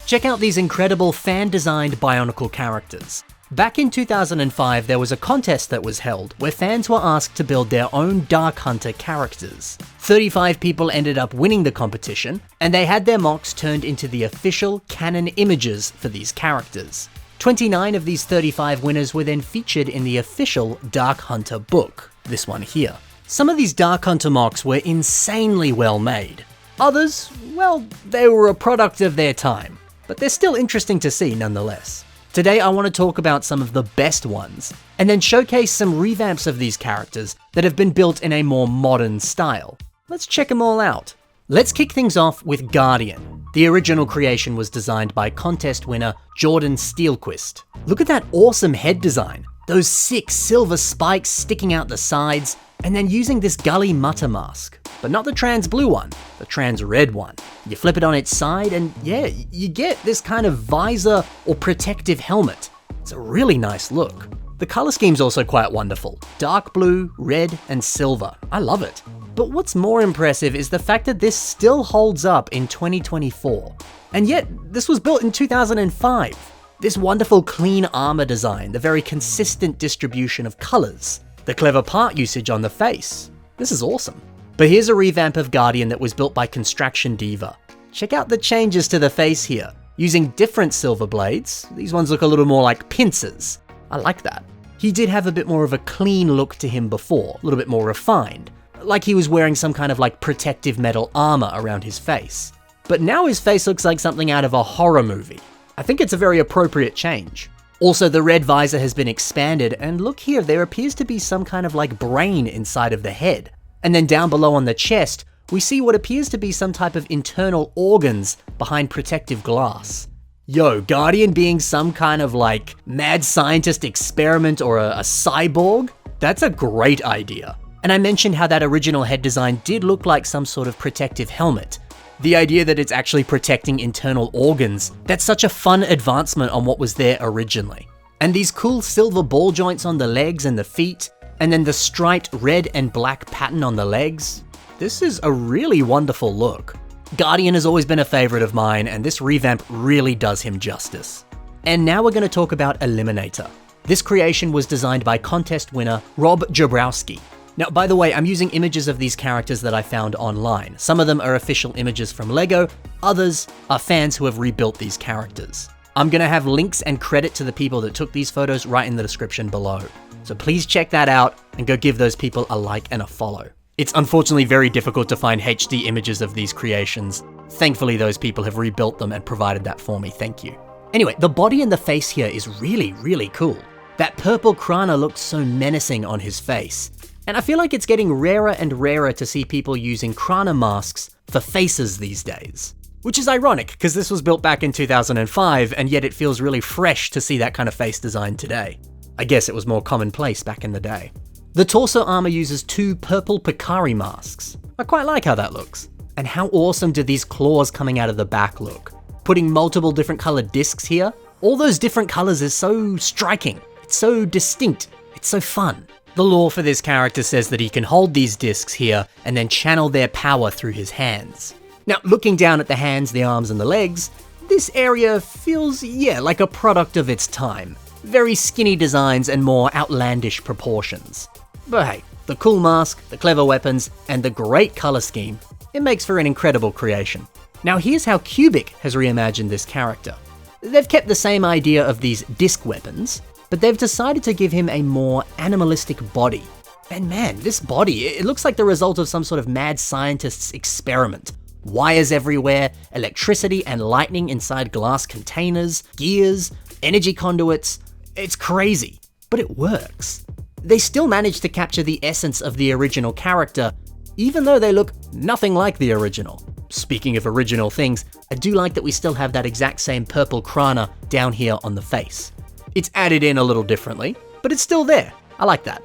Check out these incredible fan-designed Bionicle characters. Back in 2005, there was a contest that was held where fans were asked to build their own Dark Hunter characters. 35 people ended up winning the competition, and they had their mocks turned into the official canon images for these characters. 29 of these 35 winners were then featured in the official Dark Hunter book, this one here. Some of these Dark Hunter mocks were insanely well made. Others, well, they were a product of their time, but they're still interesting to see nonetheless. Today I want to talk about some of the best ones, and then showcase some revamps of these characters that have been built in a more modern style. Let's check them all out. Let's kick things off with Guardian. The original creation was designed by contest winner Jordan Steelquist. Look at that awesome head design, those sick silver spikes sticking out the sides, and then using this gully mutter mask. But not the trans blue one, the trans red one. You flip it on its side and yeah, you get this kind of visor or protective helmet. It's a really nice look. The color scheme's also quite wonderful. Dark blue, red, and silver. I love it. But what's more impressive is the fact that this still holds up in 2024. And yet, this was built in 2005. This wonderful clean armor design, the very consistent distribution of colors, the clever part usage on the face. This is awesome. But here's a revamp of Guardian that was built by Construction Diva. Check out the changes to the face here. Using different silver blades, these ones look a little more like pincers. I like that. He did have a bit more of a clean look to him before, a little bit more refined, like he was wearing some kind of like protective metal armor around his face. But now his face looks like something out of a horror movie. I think it's a very appropriate change. Also, the red visor has been expanded, and look here, there appears to be some kind of like brain inside of the head. And then down below on the chest, we see what appears to be some type of internal organs behind protective glass. Yo, Guardian being some kind of like mad scientist experiment or a cyborg? That's a great idea. And I mentioned how that original head design did look like some sort of protective helmet. The idea that it's actually protecting internal organs, that's such a fun advancement on what was there originally. And these cool silver ball joints on the legs and the feet, and then the striped red and black pattern on the legs. This is a really wonderful look. Guardian has always been a favorite of mine, and this revamp really does him justice. And now we're going to talk about Eliminator. This creation was designed by contest winner Rob Jabrowski. Now, by the way, I'm using images of these characters that I found online. Some of them are official images from LEGO, others are fans who have rebuilt these characters. I'm going to have links and credit to the people that took these photos right in the description below. So please check that out and go give those people a like and a follow. It's unfortunately very difficult to find HD images of these creations. Thankfully, those people have rebuilt them and provided that for me, thank you. Anyway, the body and the face here is really, really cool. That purple Krana looks so menacing on his face. And I feel like it's getting rarer and rarer to see people using Krana masks for faces these days. Which is ironic, because this was built back in 2005, and yet it feels really fresh to see that kind of face design today. I guess it was more commonplace back in the day. The torso armor uses two purple Picari masks. I quite like how that looks. And how awesome do these claws coming out of the back look? Putting multiple different colored discs here, all those different colors is so striking. It's so distinct. It's so fun. The lore for this character says that he can hold these discs here and then channel their power through his hands. Now, looking down at the hands, the arms, and the legs, this area feels, like a product of its time. Very skinny designs and more outlandish proportions. But hey, the cool mask, the clever weapons, and the great color scheme, it makes for an incredible creation. Now here's how Cubic has reimagined this character. They've kept the same idea of these disc weapons, but they've decided to give him a more animalistic body. And man, this body, it looks like the result of some sort of mad scientist's experiment. Wires everywhere, electricity and lightning inside glass containers, gears, energy conduits. It's crazy, but it works. They still managed to capture the essence of the original character, even though they look nothing like the original. Speaking of original things, I do like that we still have that exact same purple Krana down here on the face. It's added in a little differently, but it's still there. I like that.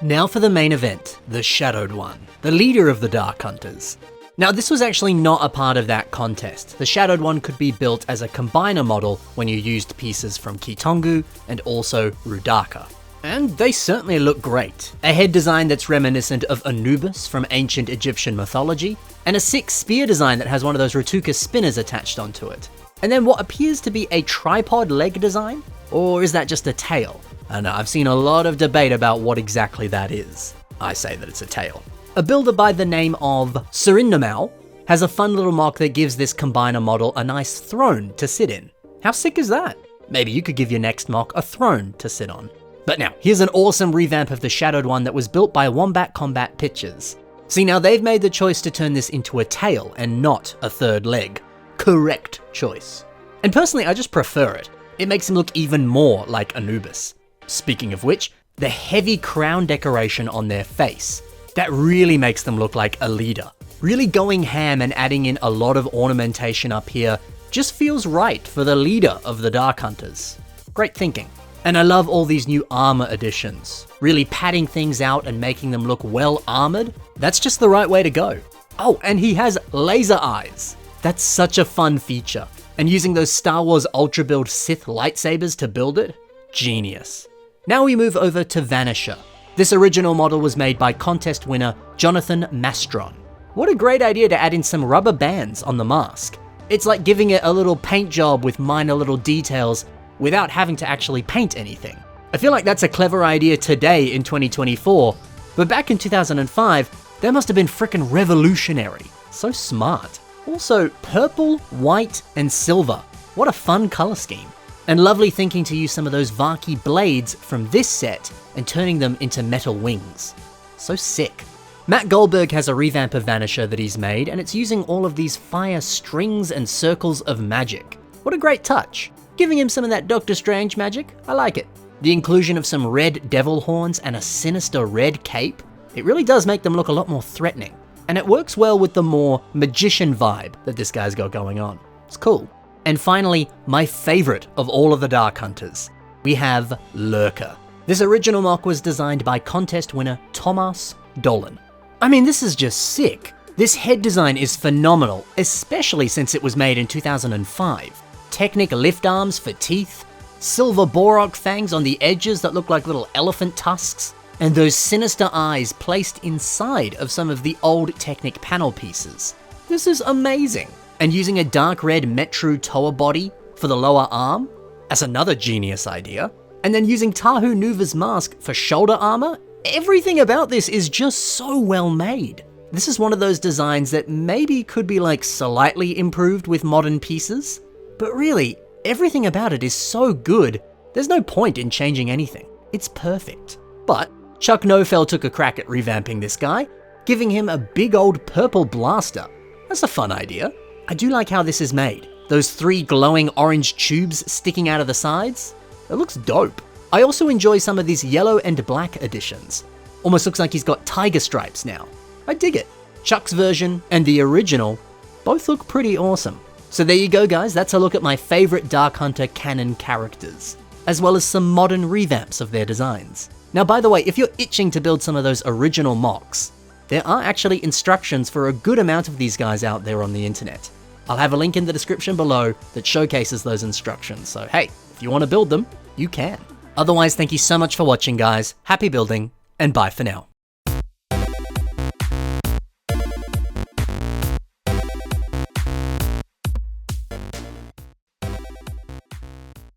Now for the main event, the Shadowed One, the leader of the Dark Hunters. Now this was actually not a part of that contest. The Shadowed One could be built as a combiner model when you used pieces from Kitongu and also Rudaka. And they certainly look great. A head design that's reminiscent of Anubis from ancient Egyptian mythology, and a sick spear design that has one of those Ratuka spinners attached onto it. and then what appears to be a tripod leg design? Or is that just a tail? I don't know, I've seen a lot of debate about what exactly that is. I say that it's a tail. A builder by the name of Serindamal has a fun little mock that gives this combiner model a nice throne to sit in. How sick is that? Maybe you could give your next mock a throne to sit on. But now, here's an awesome revamp of the shadowed one that was built by Wombat Combat Pictures. See, now they've made the choice to turn this into a tail and not a third leg. Correct choice. And personally, I just prefer it. It makes him look even more like Anubis. Speaking of which, the heavy crown decoration on their face, that really makes them look like a leader. Really going ham and adding in a lot of ornamentation up here just feels right for the leader of the Dark Hunters. Great thinking. And I love all these new armor additions. Really padding things out and making them look well armored. That's just the right way to go. Oh, and he has laser eyes. That's such a fun feature. And using those Star Wars Ultra Build Sith lightsabers to build it, genius. Now we move over to Vanisher. This original model was made by contest winner Jonathan Mastron. What a great idea to add in some rubber bands on the mask. It's like giving it a little paint job with minor little details without having to actually paint anything. I feel like that's a clever idea today in 2024, but back in 2005, that must have been frickin' revolutionary. So smart. Also, purple, white, and silver. What a fun color scheme. And lovely thinking to use some of those Vaki blades from this set and turning them into metal wings. So sick. Matt Goldberg has a revamp of Vanisher that he's made, and it's using all of these fire strings and circles of magic. What a great touch. Giving him some of that Doctor Strange magic, I like it. The inclusion of some red devil horns and a sinister red cape, it really does make them look a lot more threatening. And it works well with the more magician vibe that this guy's got going on. It's cool. And finally, my favorite of all of the Dark Hunters, we have Lurker. This original mock was designed by contest winner Tomas Dolan. I mean, this is just sick. This head design is phenomenal, especially since it was made in 2005. Technic lift arms for teeth, silver Borok fangs on the edges that look like little elephant tusks, and those sinister eyes placed inside of some of the old Technic panel pieces. This is amazing. And using a dark red Metru Toa body for the lower arm, that's another genius idea. And then using Tahu Nuva's mask for shoulder armor, everything about this is just so well made. This is one of those designs that maybe could be like slightly improved with modern pieces, but really, everything about it is so good, there's no point in changing anything. It's perfect. But Chuck Nofel took a crack at revamping this guy, giving him a big old purple blaster. That's a fun idea. I do like how this is made. Those 3 glowing orange tubes sticking out of the sides. It looks dope. I also enjoy some of these yellow and black editions. Almost looks like he's got tiger stripes now. I dig it. Chuck's version and the original both look pretty awesome. So there you go, guys. That's a look at my favorite Dark Hunter canon characters, as well as some modern revamps of their designs. Now, by the way, if you're itching to build some of those original mocks, there are actually instructions for a good amount of these guys out there on the internet. I'll have a link in the description below that showcases those instructions, so hey, if you want to build them, you can. Otherwise, thank you so much for watching, guys. Happy building, and bye for now.